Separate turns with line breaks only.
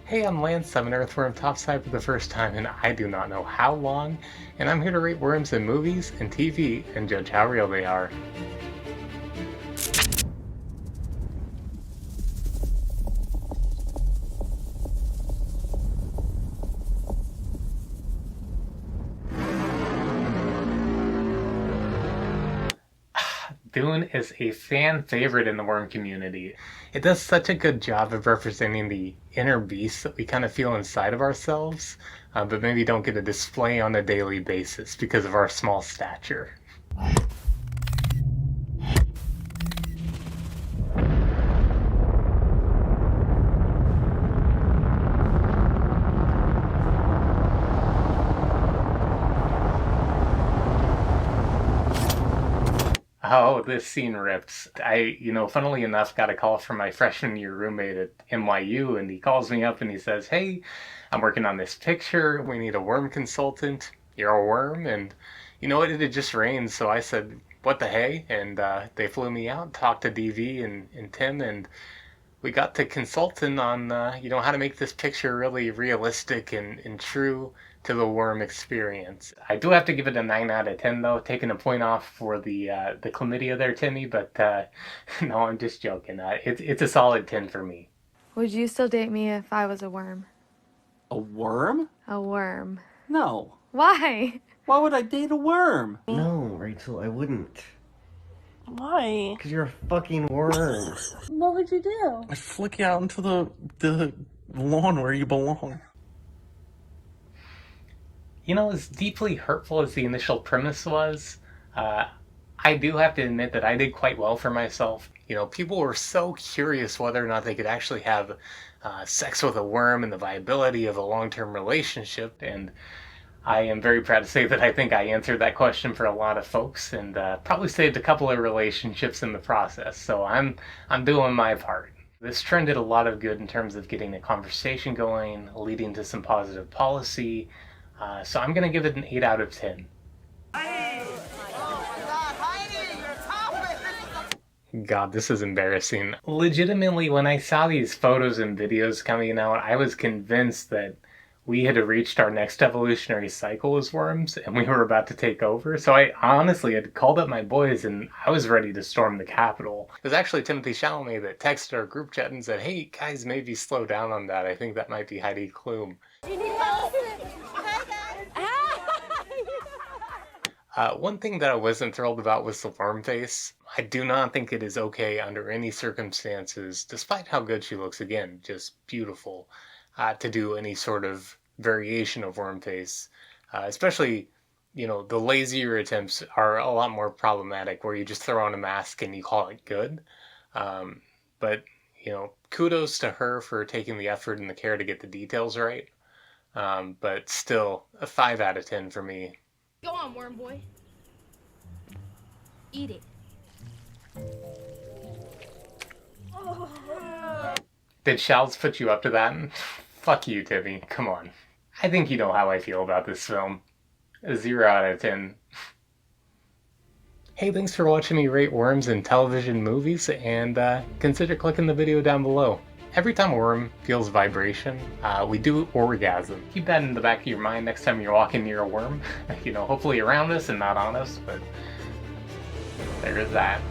Hey, I'm Lance. I'm an Earthworm topside for the first time and I do not know how long, and I'm here to rate worms in movies and TV and judge how real they are. Dune is a fan favorite in the worm community. It does such a good job of representing the inner beast that we kind of feel inside of ourselves, but maybe don't get a display on a daily basis because of our small stature. Oh, this scene rips. Funnily enough, got a call from my freshman year roommate at NYU, and he calls me up and he says, "Hey, I'm working on this picture. We need a worm consultant. You're a worm?" And you know what? It had just rained, so I said, "What the hey?" And they flew me out, talked to DV and Tim, and we got to consulting on how to make this picture really realistic and true to the worm experience. I do have to give it a 9 out of 10 though, taking a point off for the chlamydia there, Timmy, but no, I'm just joking. It's a solid 10 for me.
Would you still date me if I was a worm?
A worm?
A worm.
No.
Why?
Why would I date a worm?
No, Rachel, I wouldn't.
Why?
Because you're a fucking worm.
What would you do?
I flick you out into the lawn where you belong.
As deeply hurtful as the initial premise was, I do have to admit that I did quite well for myself. People were so curious whether or not they could actually have sex with a worm and the viability of a long-term relationship, and I am very proud to say that I think I answered that question for a lot of folks, and probably saved a couple of relationships in the process. So I'm doing my part. This trend did a lot of good in terms of getting a conversation going, leading to some positive policy. So I'm going to give it an 8 out of 10. God, this is embarrassing. Legitimately, when I saw these photos and videos coming out, I was convinced that we had reached our next evolutionary cycle as worms and we were about to take over. So I honestly had called up my boys and I was ready to storm the Capitol. It was actually Timothy Chalamet that texted our group chat and said, "Hey, guys, maybe slow down on that. I think that might be Heidi Klum." One thing that I wasn't thrilled about was the worm face. I do not think it is okay under any circumstances, despite how good she looks, again, just beautiful, to do any sort of variation of worm face. Especially, the lazier attempts are a lot more problematic, where you just throw on a mask and you call it good. But, kudos to her for taking the effort and the care to get the details right. But still, a 5 out of 10 for me.
Go on, worm boy. Eat it.
Did Shouts put you up to that? Fuck you, Timmy. Come on. I think you know how I feel about this film. A 0 out of 10. Hey, thanks for watching me rate worms in television movies, and consider clicking the video down below. Every time a worm feels vibration, we do orgasm. Keep that in the back of your mind next time you're walking near a worm. Hopefully around us and not on us, but there is that.